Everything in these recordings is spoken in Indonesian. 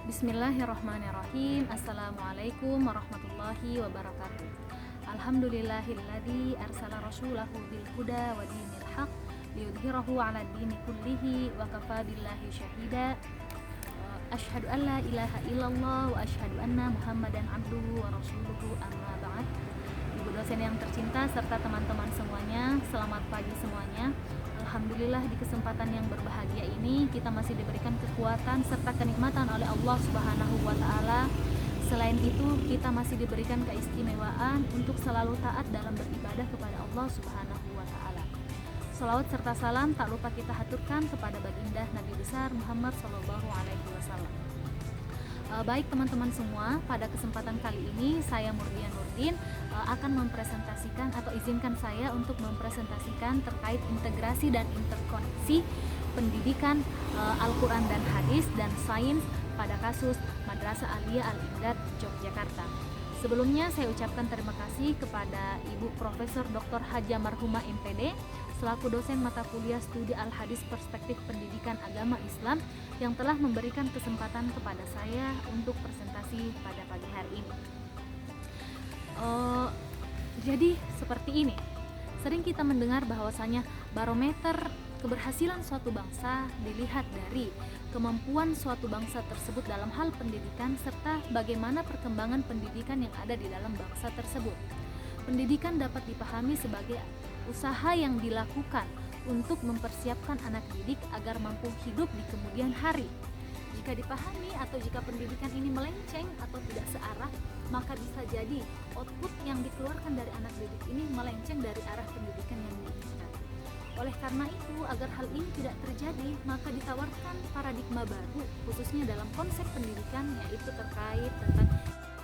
Bismillahirrahmanirrahim. Assalamualaikum warahmatullahi wabarakatuh. Alhamdulillahilladzi arsala rasulahu bil huda wa dinil haq liyudhhirahu 'ala dini kullihi wa kafa billahi syahida. Asyhadu an la ilaha illallah wa asyhadu anna Muhammadan abduhu wa rasuluhu, amma ba'd. Ibu dosen yang tercinta serta teman-teman semuanya, selamat pagi semuanya. Alhamdulillah di kesempatan yang berbahagia ini kita masih diberikan kekuatan serta kenikmatan oleh Allah Subhanahu wa taala. Selain itu, kita masih diberikan keistimewaan untuk selalu taat dalam beribadah kepada Allah Subhanahu wa taala. Shalawat serta salam tak lupa kita haturkan kepada baginda Nabi besar Muhammad sallallahu alaihi wasallam. Baik teman-teman semua, pada kesempatan kali ini saya Murdian Nurdin akan mempresentasikan atau izinkan saya untuk mempresentasikan terkait integrasi dan interkoneksi pendidikan Al-Quran dan Hadis dan Sains pada kasus Madrasah Aliyah Al-Imdad Yogyakarta. Sebelumnya saya ucapkan terima kasih kepada Ibu Profesor Dr. Haja Marhumah MPD selaku dosen mata kuliah studi Al-Hadis Perspektif Pendidikan Agama Islam yang telah memberikan kesempatan kepada saya untuk presentasi pada pagi hari ini. Jadi seperti ini, sering kita mendengar bahwasanya barometer keberhasilan suatu bangsa dilihat dari kemampuan suatu bangsa tersebut dalam hal pendidikan serta bagaimana perkembangan pendidikan yang ada di dalam bangsa tersebut. Pendidikan dapat dipahami sebagai usaha yang dilakukan untuk mempersiapkan anak didik agar mampu hidup di kemudian hari. Jika dipahami atau jika pendidikan ini melenceng atau tidak searah, maka bisa jadi output yang dikeluarkan dari anak didik ini melenceng dari arah pendidikan yang diinginkan. Oleh karena itu, agar hal ini tidak terjadi, maka ditawarkan paradigma baru khususnya dalam konsep pendidikan, yaitu terkait tentang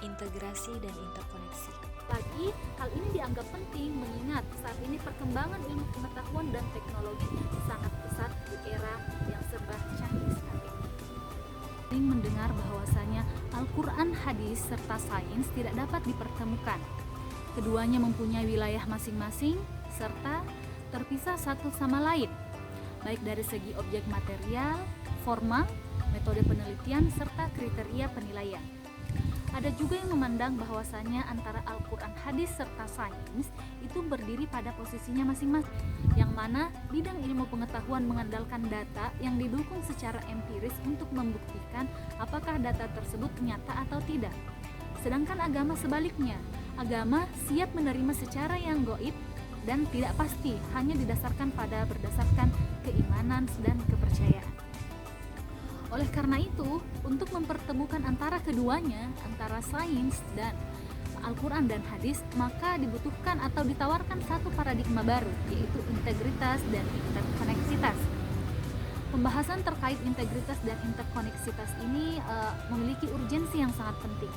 integrasi dan interkoneksi. Lagi, hal ini dianggap penting mengingat saat ini perkembangan ilmu pengetahuan dan teknologi sangat pesat di era yang serba canggih saat ini. Sering mendengar bahwasanya Al-Quran, Hadis, serta Sains tidak dapat dipertemukan. Keduanya mempunyai wilayah masing-masing serta terpisah satu sama lain, baik dari segi objek material, formal, metode penelitian, serta kriteria penilaian. Ada juga yang memandang bahwasanya antara Al-Quran, Hadis, serta Sains itu berdiri pada posisinya masing-masing, yang mana bidang ilmu pengetahuan mengandalkan data yang didukung secara empiris untuk membuktikan apakah data tersebut nyata atau tidak. Sedangkan agama sebaliknya, agama siap menerima secara yang gaib dan tidak pasti, hanya berdasarkan keimanan dan kepercayaan. Oleh karena itu, untuk mempertemukan antara keduanya, antara sains dan Al-Quran dan Hadis, maka dibutuhkan atau ditawarkan satu paradigma baru, yaitu integritas dan interkoneksitas. Pembahasan terkait integritas dan interkoneksitas ini memiliki urgensi yang sangat penting,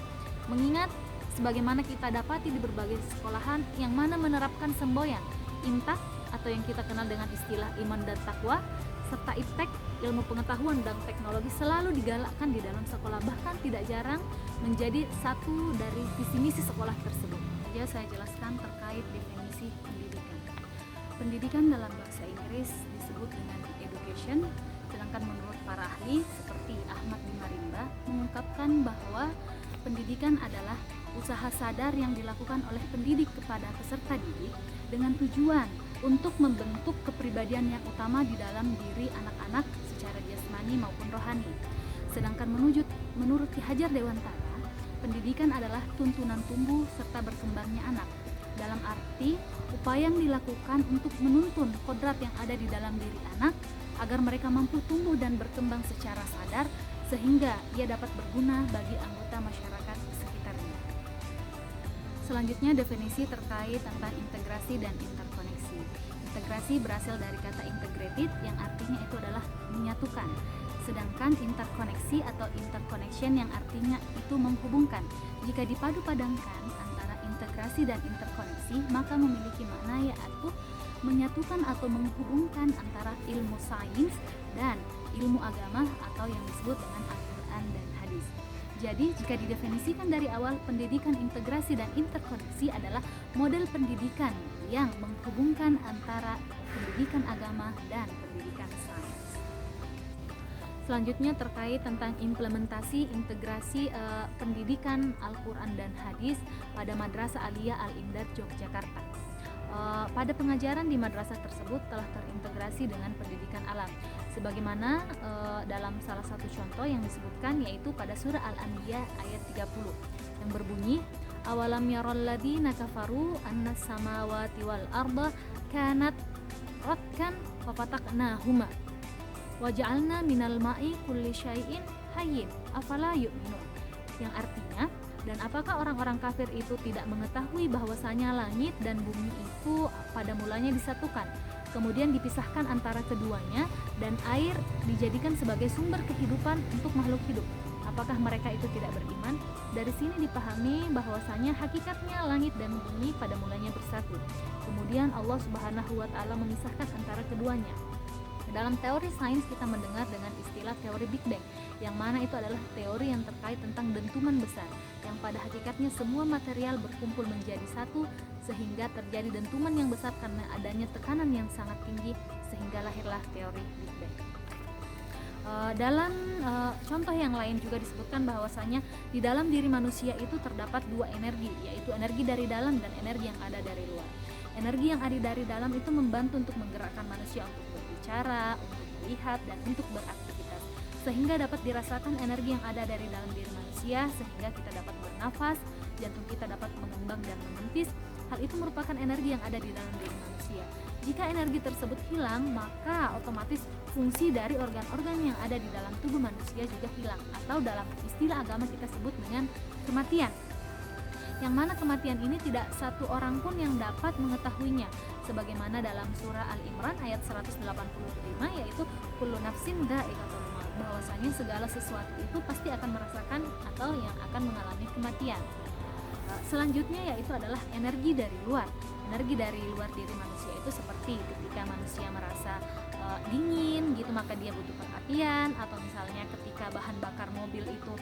mengingat sebagaimana kita dapati di berbagai sekolahan yang mana menerapkan semboyan intak atau yang kita kenal dengan istilah iman dan takwa, serta iptek ilmu pengetahuan dan teknologi selalu digalakkan di dalam sekolah, bahkan tidak jarang menjadi satu dari visi misi sekolah tersebut. Saya jelaskan terkait definisi pendidikan. Pendidikan dalam bahasa Inggris disebut dengan education, sedangkan menurut para ahli seperti Ahmad bin Marimba mengungkapkan bahwa pendidikan adalah usaha sadar yang dilakukan oleh pendidik kepada peserta didik dengan tujuan untuk membentuk kepribadian yang utama di dalam diri anak-anak secara jasmani maupun rohani. Sedangkan menurut Ki Hajar Dewantara, pendidikan adalah tuntunan tumbuh serta berkembangnya anak. Dalam arti, upaya yang dilakukan untuk menuntun kodrat yang ada di dalam diri anak agar mereka mampu tumbuh dan berkembang secara sadar sehingga ia dapat berguna bagi anggota masyarakat sekitarnya. Selanjutnya definisi terkait tentang integrasi dan interkoneksi. Integrasi berasal dari kata integrated yang artinya itu adalah menyatukan. Sedangkan interkoneksi atau interconnection yang artinya itu menghubungkan. Jika dipadu-padankan antara integrasi dan interkoneksi, maka memiliki makna yaitu menyatukan atau menghubungkan antara ilmu sains dan ilmu agama atau yang disebut dengan Al-Quran dan Hadis. Jadi jika didefinisikan dari awal, pendidikan integrasi dan interkoneksi adalah model pendidikan yang menghubungkan antara pendidikan agama dan pendidikan sains. Selanjutnya terkait tentang implementasi integrasi pendidikan Al-Quran dan Hadis pada Madrasah Aliyah Al-Imdad Yogyakarta. Pada pengajaran di madrasah tersebut telah terintegrasi dengan pendidikan alam sebagaimana dalam salah satu contoh yang disebutkan, yaitu pada surah Al-Anbiya ayat 30 yang berbunyi, awalam yaral ladzina kafaru annas samawati wal arda kanat ratkan fafataqnahuma waja'alna minal ma'i kulli syai'in hayyin afala yu'minun, yang artinya, dan apakah orang-orang kafir itu tidak mengetahui bahwasanya langit dan bumi itu pada mulanya disatukan, kemudian dipisahkan antara keduanya, dan air dijadikan sebagai sumber kehidupan untuk makhluk hidup. Apakah mereka itu tidak beriman? Dari sini dipahami bahwasanya hakikatnya langit dan bumi pada mulanya bersatu. Kemudian Allah Subhanahu wa taala memisahkan antara keduanya. Dalam teori sains kita mendengar dengan istilah teori Big Bang, yang mana itu adalah teori yang terkait tentang dentuman besar, yang pada hakikatnya semua material berkumpul menjadi satu sehingga terjadi dentuman yang besar karena adanya tekanan yang sangat tinggi, sehingga lahirlah teori Big Bang. Dalam contoh yang lain juga disebutkan bahwasanya di dalam diri manusia itu terdapat dua energi, yaitu energi dari dalam dan energi yang ada dari luar. Energi yang ada dari dalam itu membantu untuk menggerakkan manusia untuk berbicara, untuk melihat, dan untuk beraktivitas, sehingga dapat dirasakan energi yang ada dari dalam diri manusia, sehingga kita dapat bernafas, jantung kita dapat mengembang dan mementis. Hal itu merupakan energi yang ada di dalam diri manusia. Jika energi tersebut hilang, maka otomatis fungsi dari organ-organ yang ada di dalam tubuh manusia juga hilang, atau dalam istilah agama kita sebut dengan kematian. Yang mana kematian ini tidak satu orang pun yang dapat mengetahuinya, sebagaimana dalam surah Al-Imran ayat 185, yaitu kullu nafsin dha'iqatul maut, bahwasanya segala sesuatu itu pasti akan merasakan atau yang akan mengalami kematian. Selanjutnya yaitu adalah energi dari luar. Energi dari luar diri manusia itu seperti ketika manusia merasa dingin gitu, maka dia butuh perhatian, atau misalnya ketika bahan bakar mobil itu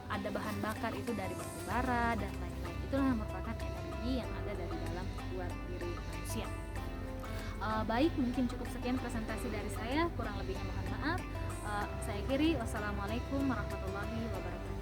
ada bahan bakar itu dari batu bara dan lain-lain. Itulah yang merupakan energi yang ada dari dalam luar diri manusia. Baik, mungkin cukup sekian presentasi dari saya, kurang lebihnya mohon maaf. Saya akhiri, wassalamualaikum warahmatullahi wabarakatuh.